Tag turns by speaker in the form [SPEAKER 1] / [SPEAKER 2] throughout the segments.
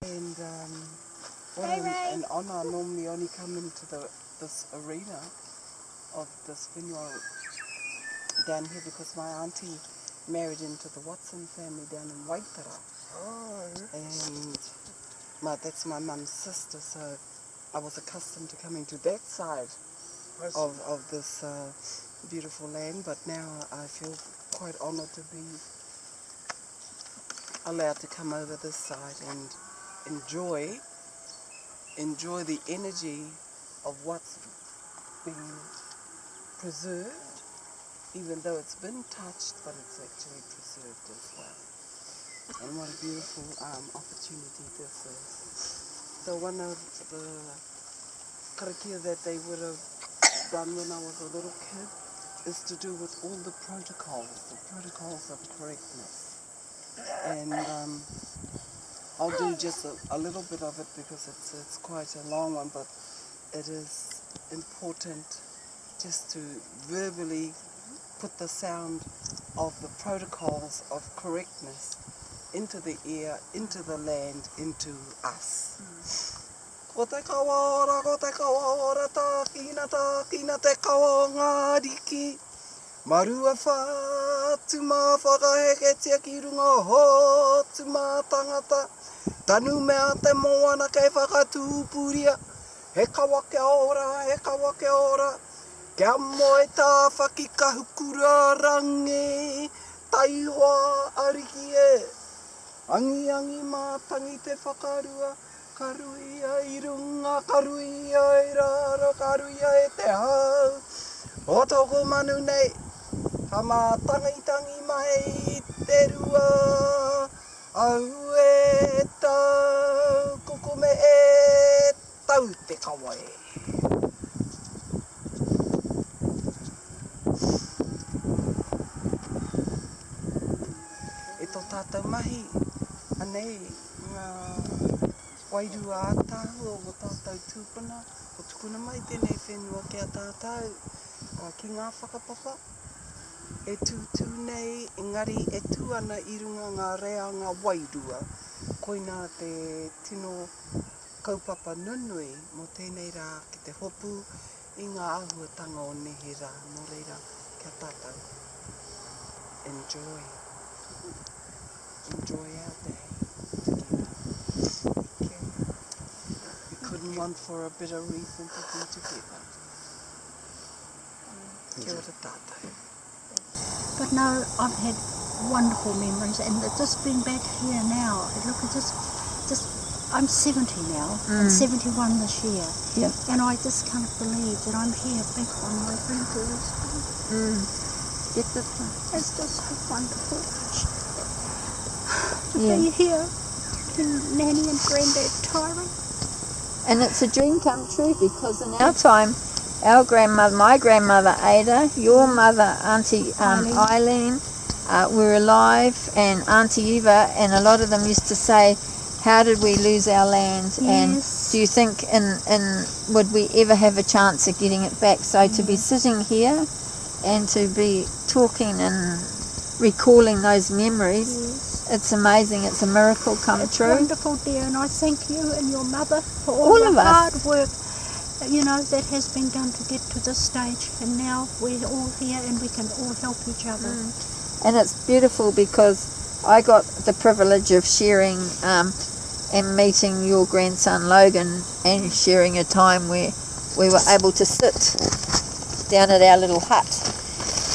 [SPEAKER 1] And what an honour. Normally only come into this arena of this whenua down here because my auntie married into the Watson family down in Waitara. And that's my mum's sister, so I was accustomed to coming to that side of this beautiful land, but now I feel quite honoured to be allowed to come over this side and enjoy the energy of what's being preserved, even though it's been touched, but it's actually preserved as well. And what a beautiful opportunity this is. So one of the karakia that they would have done when I was a little kid is to do with all the protocols of correctness. And I'll do just a little bit of it because it's quite a long one, but it is important just to verbally put the sound of the protocols of correctness into the ear, into the land, into us. Ko te kawaora, tā kina te kawa ngā riki. Marua whātu mā whakaheketia ki runga hotu mā tangata. Tanu mea te moana kei whakatūpuria. He kawa ke ora. Kia moe tā whakikahukura rangi. Taihoa ariki e. Angi mā tangi te whakarua. Karuia i runga, karuia i raro, karuia e te hau. O toko manu nei. Ha mā tangi mai i te rua. Au e tau, kokome e tau te kawae. E tō tātou mahi, anei, ngā wairua ātahu o tātou tūpuna, o tukuna mai tēnei whenua kia tātou, ki ngā whakapapa. E tūtū nei, engari e tū ana i runga ngā reanga wairua. Koina te tino kaupapa nunui mo tēnei rā ki te hopu i ngā ahuatanga o nehe rā. Nō reira, kia tātou. Enjoy. Enjoy our day together. Okay. We couldn't want for a better reason to be together. Kia ora tātou.
[SPEAKER 2] But no, I've had wonderful memories, and just being back here now, I'm 70 now, and 71 this year, and I just can't believe that I'm here back on my grandparents' farm. It's just so wonderful to be here, in Nanny and Granddad Tairei.
[SPEAKER 3] And it's a dream come true because in our time, our grandmother, my grandmother Ada, your mother Auntie Eileen were alive, and Auntie Eva, and a lot of them used to say, how did we lose our land?
[SPEAKER 2] Yes.
[SPEAKER 3] And do you think would we ever have a chance of getting it back? So to be sitting here and to be talking and recalling those memories, it's amazing. It's a miracle come true.
[SPEAKER 2] It's wonderful, dear, and I thank you and your mother for all the hard work that has been done to get to this stage, and now we're all here and we can all help each other.
[SPEAKER 3] And it's beautiful because I got the privilege of sharing and meeting your grandson Logan and sharing a time where we were able to sit down at our little hut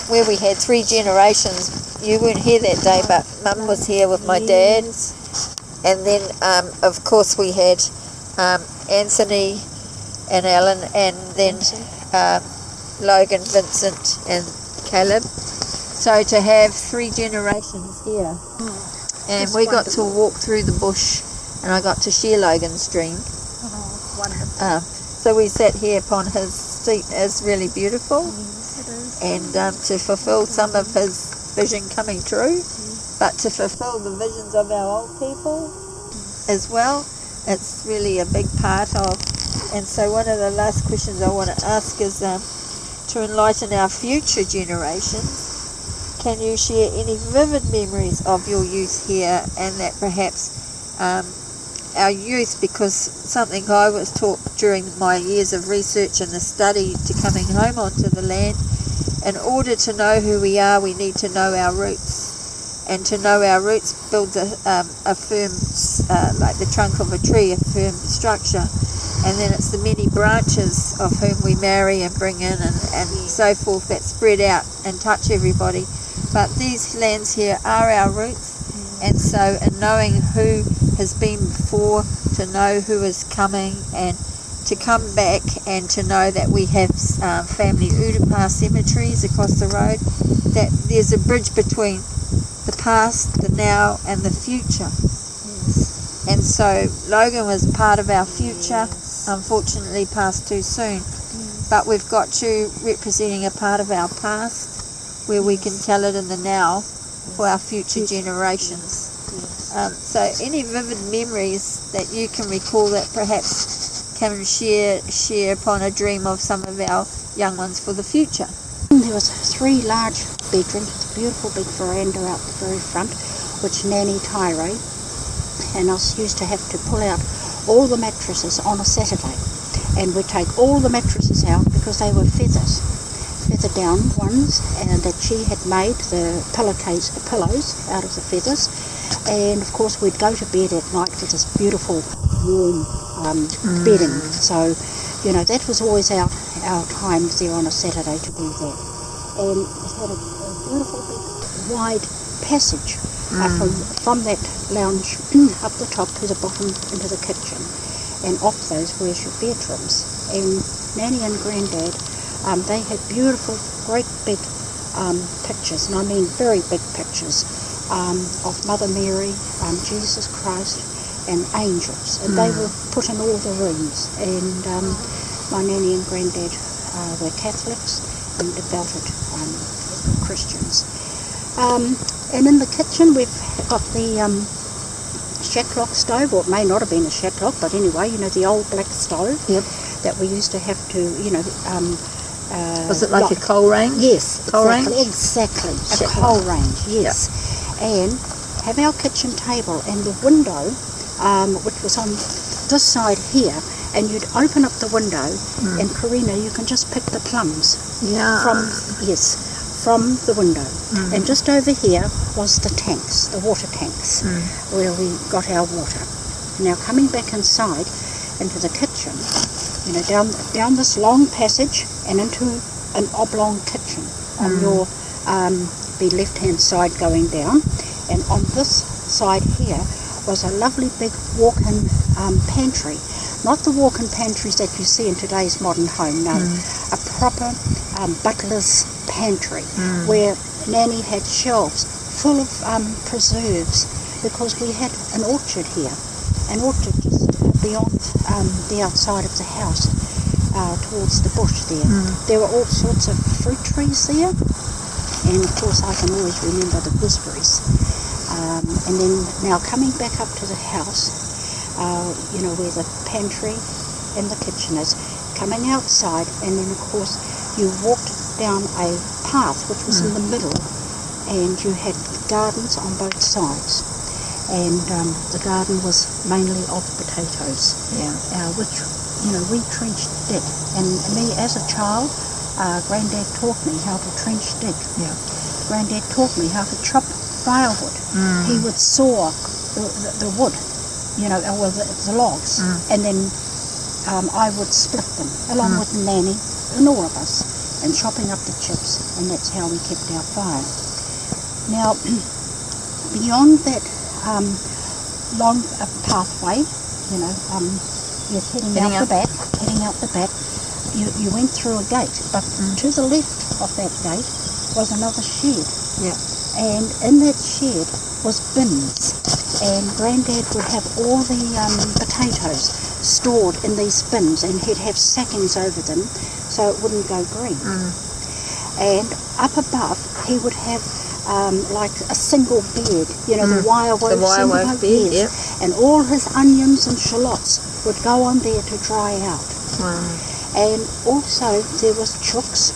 [SPEAKER 3] where we had 3 generations. You weren't here that day, but Mum was here with my dad, and then of course we had Anthony and Alan, and then Logan, Vincent and Caleb. So to have 3 generations here. And we got to walk through the bush, and I got to share Logan's dream.
[SPEAKER 2] Oh, wonderful.
[SPEAKER 3] So we sat here upon his seat. It's really beautiful.
[SPEAKER 2] Yes, it is.
[SPEAKER 3] And to fulfill some of his vision coming true, but to fulfill the visions of our old people as well, it's really a big part of. And so one of the last questions I want to ask is to enlighten our future generations. Can you share any vivid memories of your youth here, and that perhaps our youth, because something I was taught during my years of research and the study to coming home onto the land, in order to know who we are, we need to know our roots. And to know our roots builds a firm, like the trunk of a tree, a firm structure. And then it's the many branches of whom we marry and bring in and so forth that spread out and touch everybody. But these lands here are our roots, and so in knowing who has been before, to know who is coming, and to come back and to know that we have family Urupa cemeteries across the road, that there's a bridge between the past, the now and the future.
[SPEAKER 2] Yes.
[SPEAKER 3] And so Logan was part of our future, unfortunately passed too soon. But we've got you representing a part of our past where we can tell it in the now for our future generations. So any vivid memories that you can recall that perhaps can share upon a dream of some of our young ones for the future?
[SPEAKER 2] There was 3 large bedrooms, a beautiful big veranda out the very front, which Whare Tairei, and I used to have to pull out all the mattresses on a Saturday, and we'd take all the mattresses out because they were feather down ones, and that she had made the pillows out of the feathers. And of course we'd go to bed at night with this beautiful warm bedding. So, you know, that was always our time there on a Saturday to do that. And it had a beautiful big wide passage from that lounge up the top to the bottom into the kitchen, and off those were your bedrooms. And Nanny and Granddad, they had beautiful, great big pictures, and I mean very big pictures, of Mother Mary, Jesus Christ, and angels, and they were put in all the rooms. And my Nanny and Granddad were Catholics and devoted Christians. And in the kitchen we've got the shacklock stove, or it may not have been a shacklock, but anyway, you know, the old black stove that we used to have to, you know,
[SPEAKER 3] was it like a coal range?
[SPEAKER 2] Yes,
[SPEAKER 3] coal
[SPEAKER 2] exactly,
[SPEAKER 3] range?
[SPEAKER 2] Exactly, a coal range, yes. And have our kitchen table and the window, which was on this side here, and you'd open up the window, and Karina, you can just pick the plums from the window. And just over here was the tanks, the water tanks, where we got our water. Now coming back inside into the kitchen, you know, down this long passage and into an oblong kitchen on your the left-hand side going down, and on this side here was a lovely big walk-in pantry. Not the walk-in pantries that you see in today's modern home, no. A proper butler's pantry where Nanny had shelves full of preserves, because we had an orchard here, an orchard just beyond the outside of the house, towards the bush there. There were all sorts of fruit trees there, and of course I can always remember the gooseberries. And then now coming back up to the house, you know, where the pantry and the kitchen is, coming outside, and then of course you walked down a path which was in the middle, and you had gardens on both sides, and the garden was mainly of potatoes, which, you know, we trenched dig. And me as a child, Granddad taught me how to trench dig. Granddad taught me how to chop firewood. He would saw the wood, you know, well, the logs, and then I would split them along with Nanny and all of us, and chopping up the chips, and that's how we kept our fire. Now, beyond that long pathway, you know, heading out the back, you went through a gate, but to the left of that gate was another shed. And in that shed was bins, and Granddad would have all the potatoes stored in these bins, and he'd have sackings over them so it wouldn't go green. And up above he would have like a single bed, you know, the wire wove bed, and all his onions and shallots would go on there to dry out. And also there was chooks,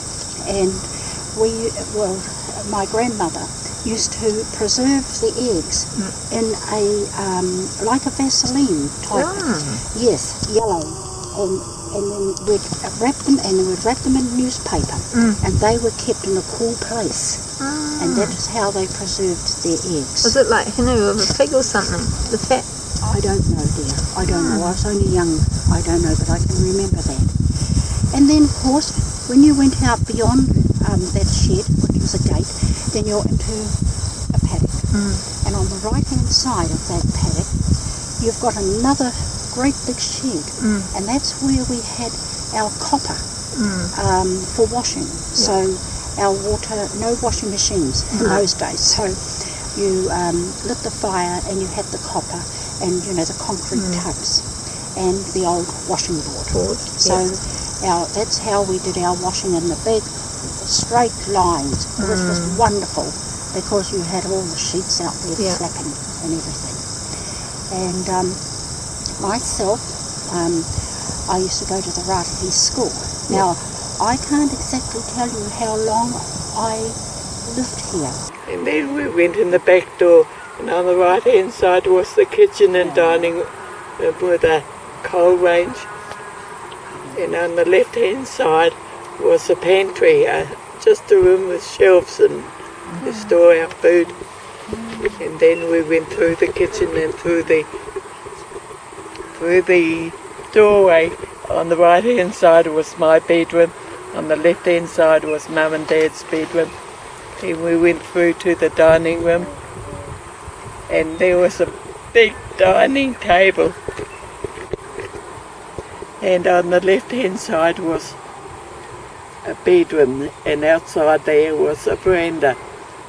[SPEAKER 2] and my grandmother used to preserve the eggs in a like a Vaseline type. Yes, yellow, and then we'd wrap them, and we'd wrap them in newspaper, and they were kept in a cool place, and that is how they preserved their eggs.
[SPEAKER 3] Was it like hinu of a pig or something? The fat?
[SPEAKER 2] I don't know, dear. I don't know. I was only young. I don't know, but I can remember that. And then, of course, when you went out beyond that shed, which was a gate, then you're into a paddock. And on the right-hand side of that paddock, you've got another great big shed, and that's where we had our copper for washing. So our water, no washing machines in those days. So you lit the fire and you had the copper and, you know, the concrete tubs and the old washing board. So that's how we did our washing in the big straight lines, which was wonderful because you had all the sheets out there flapping and everything. And myself, I used to go to the Ratahi school. Now, I can't exactly tell you how long I lived here.
[SPEAKER 4] And then we went in the back door, and on the right-hand side was the kitchen and dining with a coal range. And on the left-hand side was the pantry, just a room with shelves and to store our food. And then we went through the kitchen and through the doorway. On the right-hand side was my bedroom. On the left-hand side was Mum and Dad's bedroom. Then we went through to the dining room, and there was a big dining table. And on the left-hand side was a bedroom, and outside there was a veranda.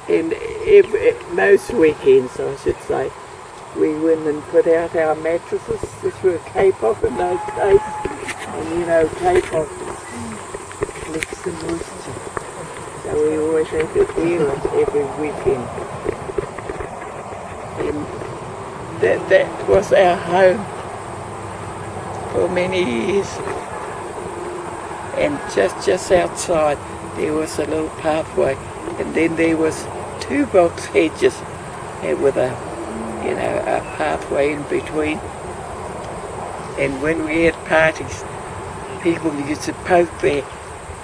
[SPEAKER 4] And most weekends, I should say, we went and put out our mattresses, which were K-pop in those days. And you know, K-pop collects the moisture. So we always had to clear it every weekend. And that was our home for many years. And just outside there was a little pathway, and then there was 2 box hedges with a pathway in between. And when we had parties, people used to poke their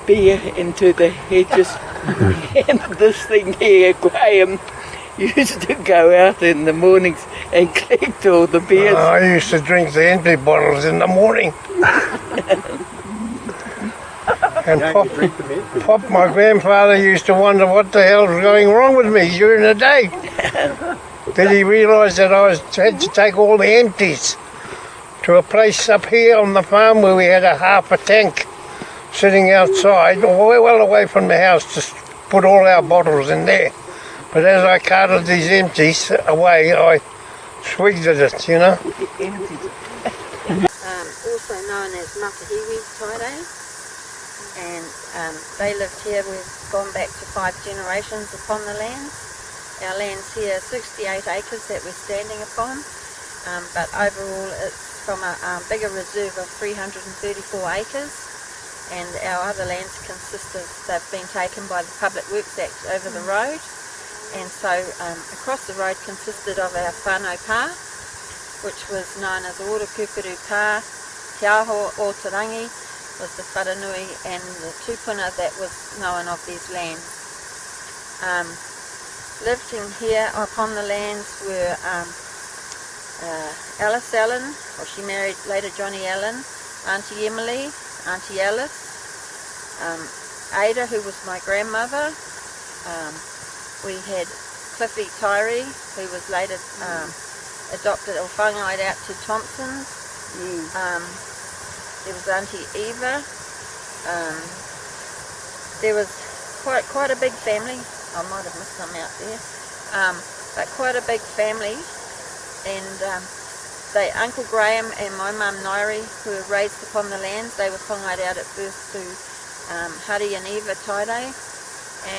[SPEAKER 4] beer into the hedges. And this thing here, Graham, used to go out in the mornings and collect all the beers.
[SPEAKER 5] I used to drink the empty bottles in the morning. And Pop, my grandfather, used to wonder what the hell was going wrong with me during the day. Then he realised that I had to take all the empties to a place up here on the farm where we had a half a tank sitting outside, well away from the house, to put all our bottles in there. But as I carted these empties away, I swigged at it, you know.
[SPEAKER 3] Also known as Whare Tairei, and they lived here. We've gone back to 5 generations upon the lands. Our land's here 68 acres that we're standing upon, but overall it's from a bigger reserve of 334 acres, and our other lands consist of, they've been taken by the Public Works Act over the road, and so across the road consisted of our whānau pā, which was known as Ora Kuperu Pā, Te Aho o Turangi was the wharanui, and the Tipuna that was known of these lands. Living here upon the lands were Alice Allen, or she married later Johnny Allen, Auntie Emily, Auntie Alice, Ada, who was my grandmother. We had Cliffy Tairei, who was later adopted or whangaid out to Thompson's. There was Auntie Eva. There was quite a big family. I might have missed some out there, but quite a big family. And Uncle Graham and my mum Nairi, who were raised upon the lands, they were whangaid out at birth to Hari and Eva Tairei.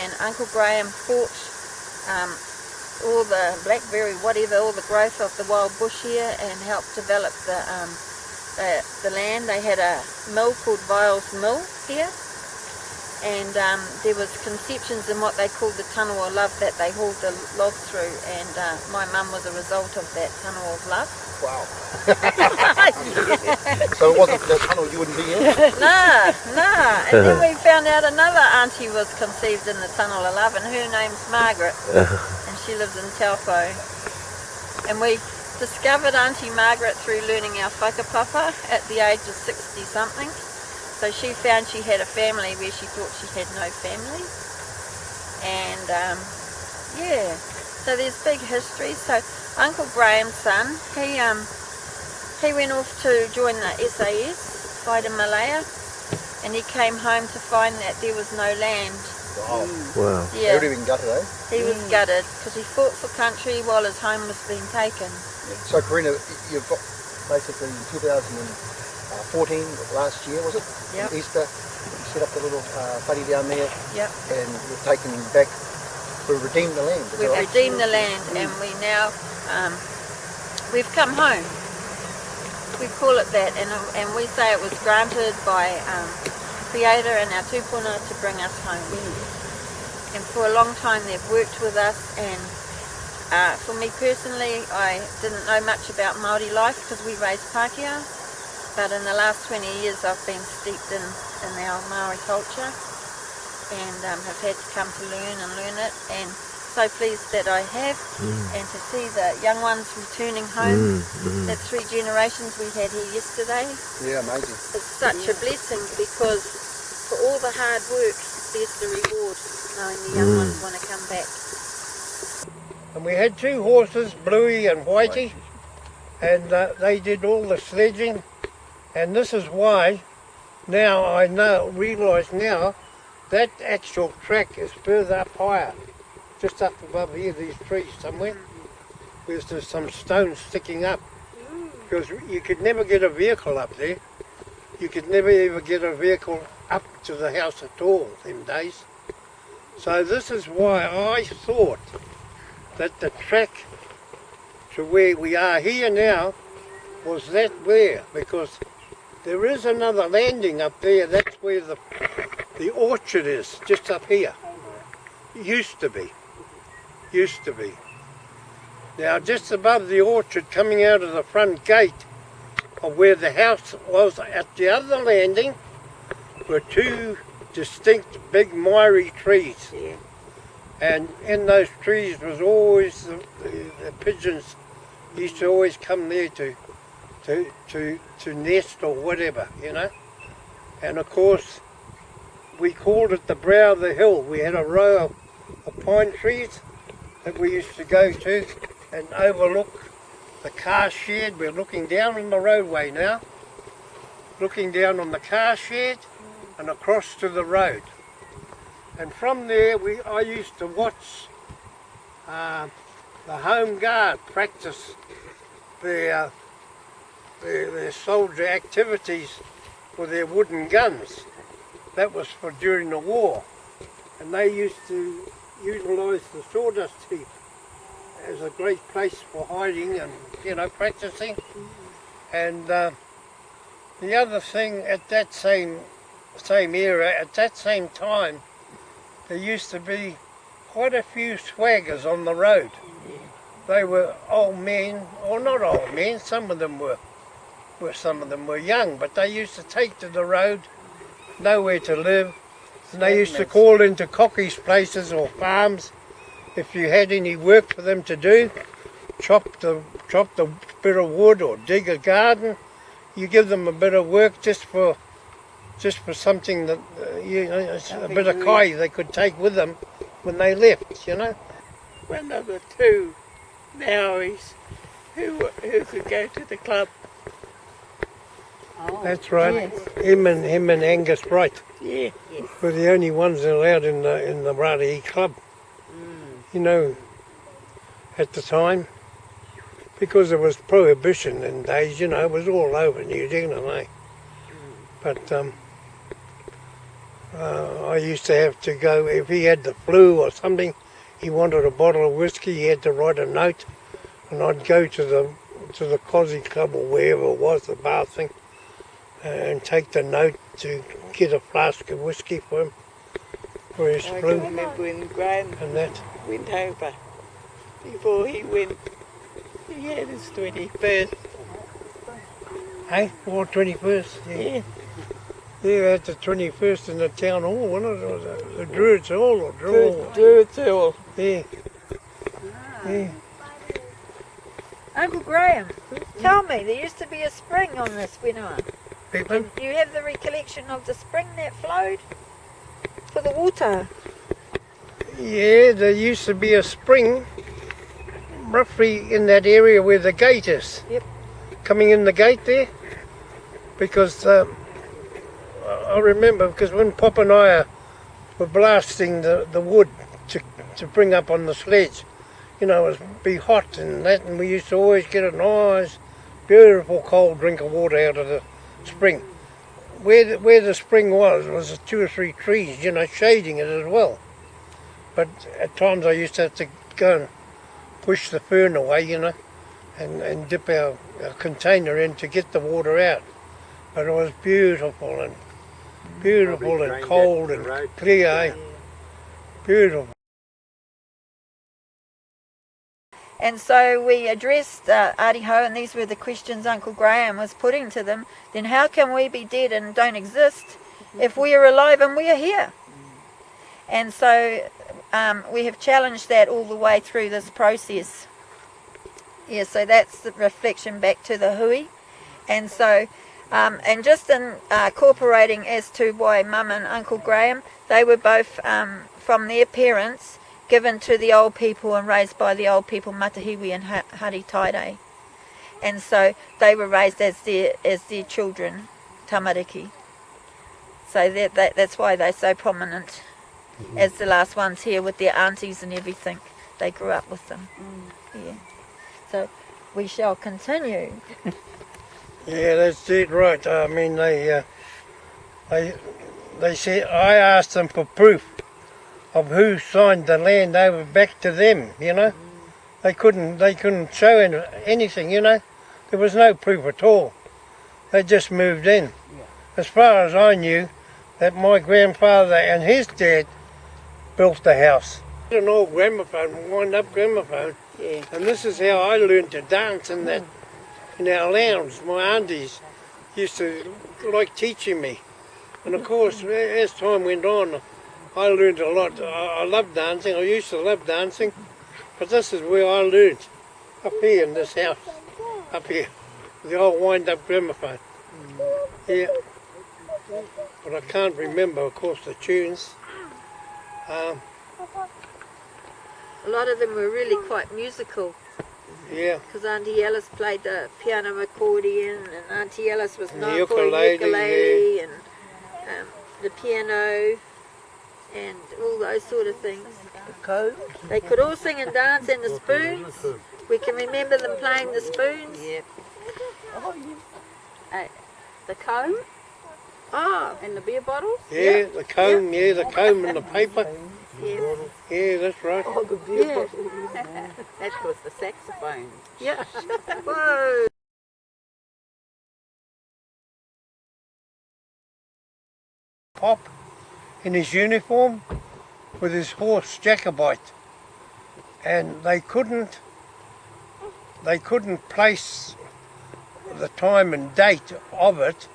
[SPEAKER 3] And Uncle Graham fought all the blackberry, whatever, all the growth of the wild bush here, and helped develop the land. They had a mill called Viles Mill here, and there was conceptions in what they called the tunnel of love that they hauled the logs through, and my mum was a result of that tunnel of love.
[SPEAKER 6] Wow. So it wasn't the tunnel you wouldn't be in?
[SPEAKER 3] Nah. And then we found out another auntie was conceived in the tunnel of love, and her name's Margaret, and she lives in Taupo. And we discovered Auntie Margaret through learning our whakapapa at the age of 60 something. So she found she had a family where she thought she had no family. And yeah, so there's big history. So Uncle Graham's son, he went off to join the SAS, fight in Malaya, and he came home to find that there was no land.
[SPEAKER 6] Wow.
[SPEAKER 3] Yeah.
[SPEAKER 6] He would have been gutted, eh?
[SPEAKER 3] He was gutted because he fought for country while his home was being taken.
[SPEAKER 6] Yeah. So Karina, you've got basically in 2014, last year was it?
[SPEAKER 3] Yep.
[SPEAKER 6] Easter, you set up the little whare down there.
[SPEAKER 3] Yep.
[SPEAKER 6] And we've taken back, we've redeemed the land.
[SPEAKER 3] We've redeemed the land, and we now, we've come home. We call it that, and we say it was granted by Creator and our Tipuna to bring us home. And for a long time they've worked with us, and for me personally, I didn't know much about Māori life because we raised Pākehā, but in the last 20 years I've been steeped in our Māori culture, and have had to come to learn it, and so pleased that I have, and to see the young ones returning home. That 3 generations we had here yesterday.
[SPEAKER 6] Yeah, amazing.
[SPEAKER 3] It's such a blessing, because for all the hard work, there's the reward, knowing the young ones want to come back.
[SPEAKER 5] And we had 2 horses, Bluey and Whitey, and they did all the sledging. And this is why now I realise now that actual track is further up higher, just up above here, these trees somewhere. There's some stones sticking up, because you could never get a vehicle up there. You could never ever get a vehicle up to the house at all them days. So this is why I thought that the track to where we are here now was that there, because there is another landing up there. That's where the orchard is, just up here. Used to be. Now just above the orchard, coming out of the front gate of where the house was at the other landing, were 2 distinct big miry trees.
[SPEAKER 4] Yeah.
[SPEAKER 5] And in those trees was always the pigeons used to always come there to nest or whatever, you know. And of course we called it the brow of the hill. We had a row of pine trees that we used to go to and overlook the car shed. We're looking down on the roadway now, looking down on the car shed and across to the road. And from there I used to watch the Home Guard practice their soldier activities with their wooden guns. That was for during the war, and they used to utilise the sawdust heap as a great place for hiding and, you know, practicing. And the other thing, at that same era, at that same time, there used to be quite a few swaggers on the road. They were old men, or not old men, some of them were young, but they used to take to the road, nowhere to live, and they used to call into cockies' places or farms if you had any work for them to do, chop the bit of wood or dig a garden. You give them a bit of work just for something that a bit of kai they could take with them when they left, you know.
[SPEAKER 4] One of the 2 Maoris who could go to the club.
[SPEAKER 2] Oh,
[SPEAKER 5] That's right.
[SPEAKER 2] yes.
[SPEAKER 5] Him and Angus Bright
[SPEAKER 4] Yeah.
[SPEAKER 5] were the only ones allowed in the Rātii club. You know, at the time, because there was prohibition in days. You know, it was all over New Zealand, eh? But I used to have to go if he had the flu or something. He wanted a bottle of whiskey. He had to write a note, and I'd go to the Cosy Club or wherever it was, the bar thing, and take the note to get a flask of whiskey for him. where he
[SPEAKER 4] I
[SPEAKER 5] flew
[SPEAKER 4] can remember when Graham
[SPEAKER 5] and that.
[SPEAKER 4] went over. Before he went, he had his 21st.
[SPEAKER 5] Hey, or 21st?
[SPEAKER 4] Yeah.
[SPEAKER 5] Yeah, that's the 21st in the town hall, wasn't it? Or the Druids Hall or Druid.
[SPEAKER 4] Druids Hall.
[SPEAKER 5] Yeah. Yeah.
[SPEAKER 3] Uncle Graham, tell me, there used to be a spring on this whenua.
[SPEAKER 5] People?
[SPEAKER 3] Do you have the recollection of the spring that flowed for the water?
[SPEAKER 5] Yeah, there used to be a spring roughly in that area where the gate is.
[SPEAKER 3] Yep.
[SPEAKER 5] Coming in the gate there. Because I remember, because when Pop and I were blasting the wood to bring up on the sledge, you know, it would be hot and that, and we used to always get a nice, beautiful cold drink of water out of the spring. Where the spring was 2 or 3 trees, you know, shading it as well. But at times I used to have to go and push the fern away, you know, and dip our container in to get the water out. But it was beautiful and cold and clear, eh? Beautiful.
[SPEAKER 3] And so we addressed Ariho, and these were the questions Uncle Graham was putting to them. Then how can we be dead and don't exist if we are alive and we are here? And so we have challenged that all the way through this process. Yeah, so that's the reflection back to the hui. And so, and just in incorporating as to why Mum and Uncle Graham, they were both from their parents, given to the old people and raised by the old people, Matahiwi and Whare Tairei. And so they were raised as their children, tamariki. So that's why they're so prominent as the last ones here with their aunties and everything. They grew up with them. Yeah. So we shall continue.
[SPEAKER 5] Yeah, that's it, right. I mean, they said, I asked them for proof of who signed the land over back to them, you know. They couldn't show anything, you know. There was no proof at all. They just moved in. As far as I knew, that my grandfather and his dad built the house. An old gramophone, wind-up gramophone.
[SPEAKER 4] Yeah.
[SPEAKER 5] And this is how I learned to dance in our lounge. My aunties used to like teaching me. And of course, as time went on, I learned a lot. I love dancing. I used to love dancing. But this is where I learned. Up here in this house. Up here. The old wind-up gramophone. Yeah. But I can't remember, of course, the tunes.
[SPEAKER 3] A lot of them were really quite musical.
[SPEAKER 5] Yeah.
[SPEAKER 3] Because Auntie Alice played the piano accordion, and Auntie Alice was
[SPEAKER 5] And
[SPEAKER 3] known
[SPEAKER 5] the
[SPEAKER 3] for the ukulele,
[SPEAKER 5] yeah.
[SPEAKER 3] and the piano, and all those sort of things. They could all sing and dance, and the spoons. We can remember them playing the spoons.
[SPEAKER 4] Yeah.
[SPEAKER 7] The comb
[SPEAKER 3] Oh,
[SPEAKER 7] and the beer bottles.
[SPEAKER 5] Yeah, the comb, yeah, the comb and the paper.
[SPEAKER 3] yes.
[SPEAKER 5] Yeah, that's right.
[SPEAKER 3] Yeah.
[SPEAKER 7] That was the saxophone.
[SPEAKER 3] Yeah. Whoa.
[SPEAKER 5] Pop in his uniform with his horse Jacobite, and they couldn't place the time and date of it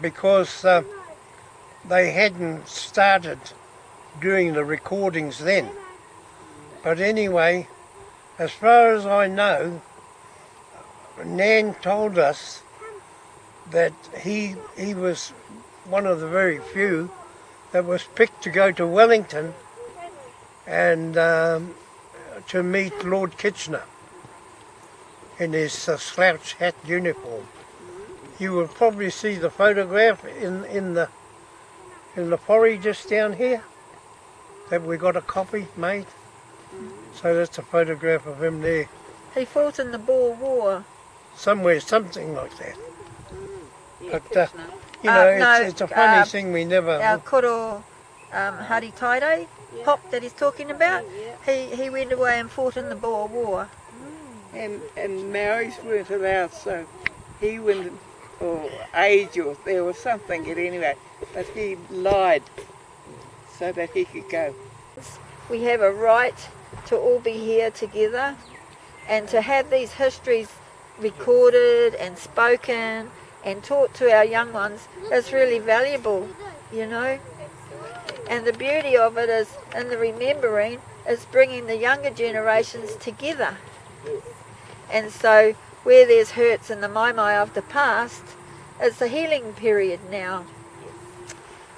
[SPEAKER 5] because they hadn't started doing the recordings then. But anyway, as far as I know, Nan told us that he was one of the very few that was picked to go to Wellington and to meet Lord Kitchener in his slouch hat uniform. You will probably see the photograph in the porry just down here that we got a copy made. So that's a photograph of him there.
[SPEAKER 3] He fought in the Boer War.
[SPEAKER 5] Somewhere, something like that.
[SPEAKER 7] Yeah,
[SPEAKER 5] But
[SPEAKER 7] Kitchener.
[SPEAKER 5] you know,
[SPEAKER 3] No,
[SPEAKER 5] it's a funny thing we never.
[SPEAKER 3] Our koro Whare Tairei, Pop that he's talking about, he went away and fought in the Boer War.
[SPEAKER 4] And Maoris weren't allowed, so he went, or age, or there was something at anyway, but he lied. so that he could go.
[SPEAKER 3] We have a right to all be here together, and to have these histories recorded and spoken and taught to our young ones is really valuable, you know. And the beauty of it is, in the remembering, is bringing the younger generations together. And so where there's hurts in the mai of the past, it's a healing period now.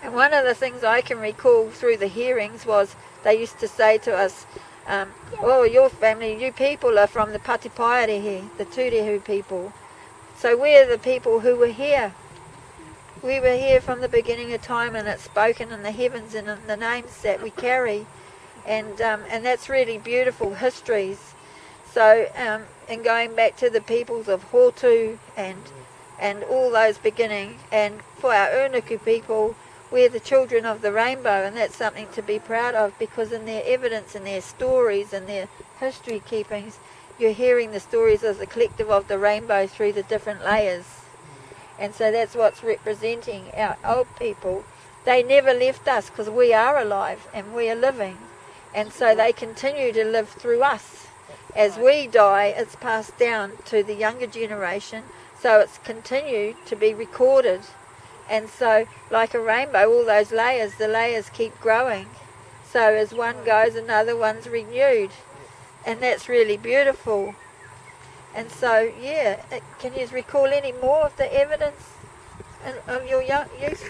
[SPEAKER 3] And one of the things I can recall through the hearings was they used to say to us, oh, your family, you people are from the Patipaerehe, the Turehu people. So we're the people who were here. We were here from the beginning of time, and it's spoken in the heavens and in the names that we carry. And that's really beautiful histories. So, and going back to the peoples of Hotu and all those beginning, and for our Unuku people, we're the children of the rainbow, and that's something to be proud of, because in their evidence and their stories and their history keepings, you're hearing the stories of the collective of the rainbow through the different layers. And so that's what's representing our old people. They never left us because we are alive and we are living. And so they continue to live through us. As we die, it's passed down to the younger generation, so it's continued to be recorded. And so, like a rainbow, all those layers, the layers keep growing. So as one goes, another one's renewed. And that's really beautiful. And so, yeah, can you recall any more of the evidence of your young youth?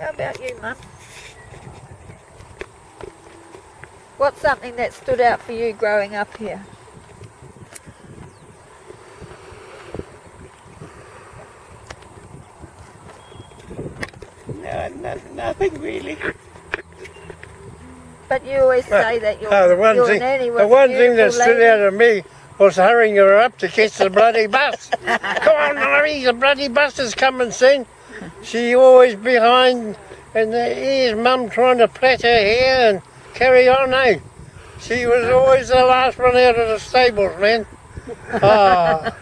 [SPEAKER 3] How about you, Mum? What's something that stood out for you growing up here?
[SPEAKER 4] No, nothing really.
[SPEAKER 3] But you always say that your
[SPEAKER 5] the one thing that stood out of me was hurrying her up to catch the bloody bus. Come on, Mary, the bloody bus is coming soon. She always behind, and here's Mum trying to plait her hair and carry on, eh? She was always the last one out of the stables, man.
[SPEAKER 4] I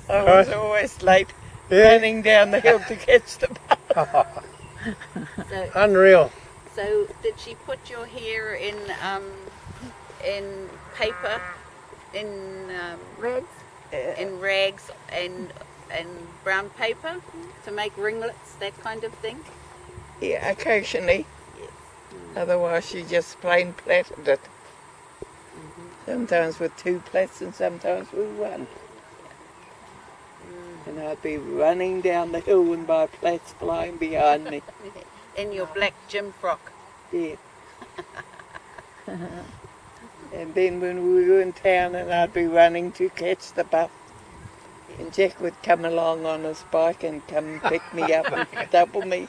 [SPEAKER 4] was always late, running down the hill to catch the bus.
[SPEAKER 5] Unreal.
[SPEAKER 7] So did she put your hair in paper, in
[SPEAKER 3] Rags?
[SPEAKER 7] rags and brown paper to make ringlets, that kind of thing?
[SPEAKER 4] Yeah, occasionally. Otherwise she just plain plaited it. Sometimes with 2 plaits and sometimes with 1. And I'd be running down the hill and my plaits flying behind me.
[SPEAKER 7] In your black gym frock.
[SPEAKER 4] Yeah. And then when we were in town, and I'd be running to catch the bus, and Jack would come along on his bike and come and pick me up and double me.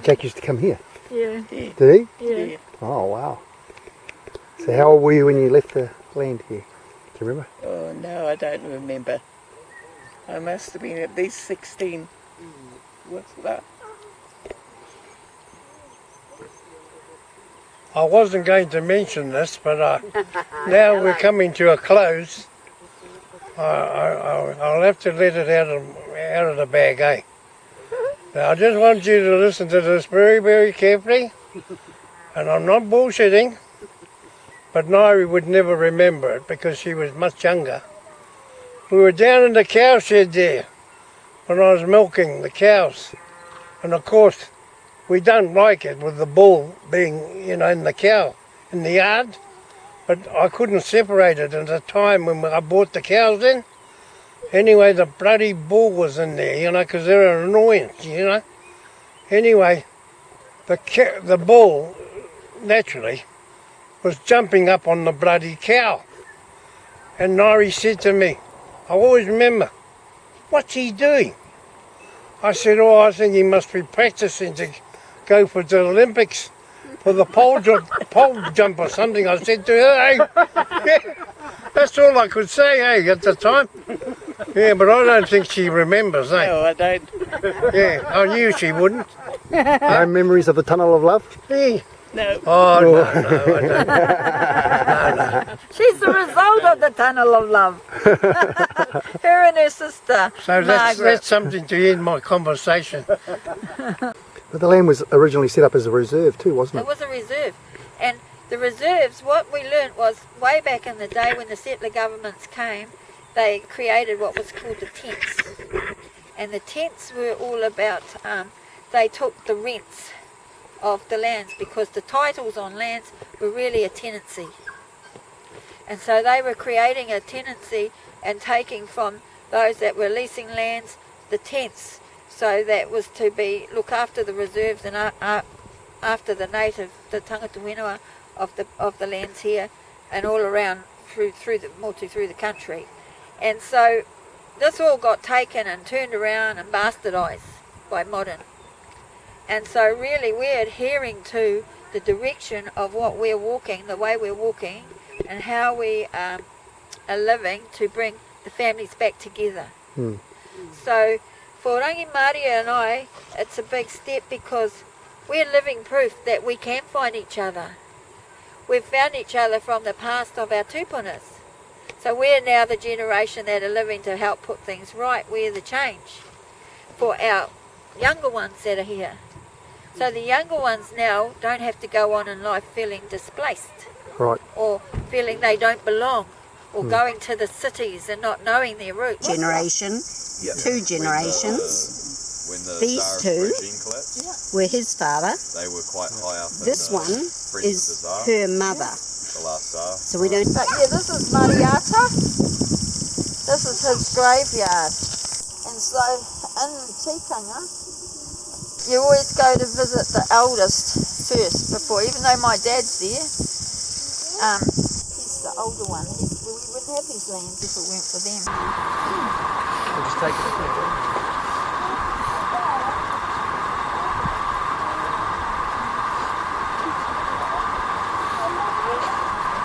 [SPEAKER 6] Jack used to come here.
[SPEAKER 3] Yeah.
[SPEAKER 4] Yeah.
[SPEAKER 6] Did he?
[SPEAKER 3] Yeah.
[SPEAKER 6] Oh, wow. So how old were you when you left the land here? Do you remember?
[SPEAKER 4] Oh no, I don't remember. I must have been at least 16. What's that?
[SPEAKER 5] I wasn't going to mention this, but now we're coming to a close. I'll have to let it out of the bag, eh? Now, I just want you to listen to this very, very carefully. And I'm not bullshitting, but Nairi would never remember it because she was much younger. We were down in the cow shed there when I was milking the cows. And of course, we don't like it with the bull being, in the cow, in the yard. But I couldn't separate it at the time when I brought the cows in. Anyway, the bloody bull was in there, because they're an annoyance, Anyway, the bull, naturally, was jumping up on the bloody cow. And Nairi said to me, I always remember, what's he doing? I said, I think he must be practicing to go for the Olympics for the pole jump or something. I said to her, hey, that's all I could say, at the time. Yeah, but I don't think she remembers,
[SPEAKER 4] No, I don't.
[SPEAKER 5] Yeah, I knew she wouldn't.
[SPEAKER 6] No memories of the Tunnel of Love?
[SPEAKER 5] Yeah.
[SPEAKER 4] No.
[SPEAKER 5] Oh, no, I don't.
[SPEAKER 3] She's the result of the Tunnel of Love. Her and her sister,
[SPEAKER 5] So
[SPEAKER 3] Margaret.
[SPEAKER 5] that's something to end my conversation.
[SPEAKER 6] But the land was originally set up as a reserve too, wasn't
[SPEAKER 3] It
[SPEAKER 6] it?
[SPEAKER 3] was a reserve. And the reserves, what we learnt was way back in the day when the settler governments came, they created what was called the tents. And the tents were all about, they took the rents of the lands because the titles on lands were really a tenancy. And so they were creating a tenancy and taking from those that were leasing lands the tents. So that was to be look after the reserves and after the native, the tangata whenua of the lands here and all around through the country. And so this all got taken and turned around and bastardised by modern. And so really we're adhering to the direction of what we're walking, the way we're walking, and how we are living to bring the families back together. So for Rangi Maria and I, it's a big step because we're living proof that we can find each other. We've found each other from the past of our tupunas. So we're now the generation that are living to help put things right. We're the change for our younger ones that are here. So the younger ones now don't have to go on in life feeling displaced.
[SPEAKER 6] Right.
[SPEAKER 3] Or feeling they don't belong, or going to the cities and not knowing their roots.
[SPEAKER 8] Generation, two generations. These two were his father.
[SPEAKER 9] They were quite high up.
[SPEAKER 8] This one is her mother.
[SPEAKER 9] The last star.
[SPEAKER 8] So we don't.
[SPEAKER 3] But yeah, this is Mariata. This is his graveyard. And so in tikanga, you always go to visit the eldest first before, even though my dad's there. He's the older one. We wouldn't have these lands if it weren't for them.
[SPEAKER 6] We'll just take it.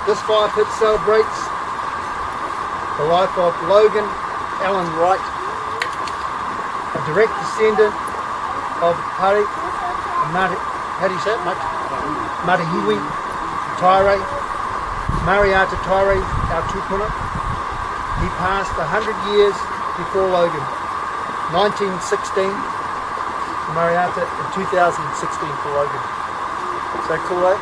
[SPEAKER 6] This fire pit celebrates the life of Logan Allen Wright, a direct descendant of Hari, how do you say it, Matahiwi Tairei, Mariata Tairei, our tupuna. He passed 100 years before Logan, 1916 for Mariata and 2016 for Logan. So cool, eh?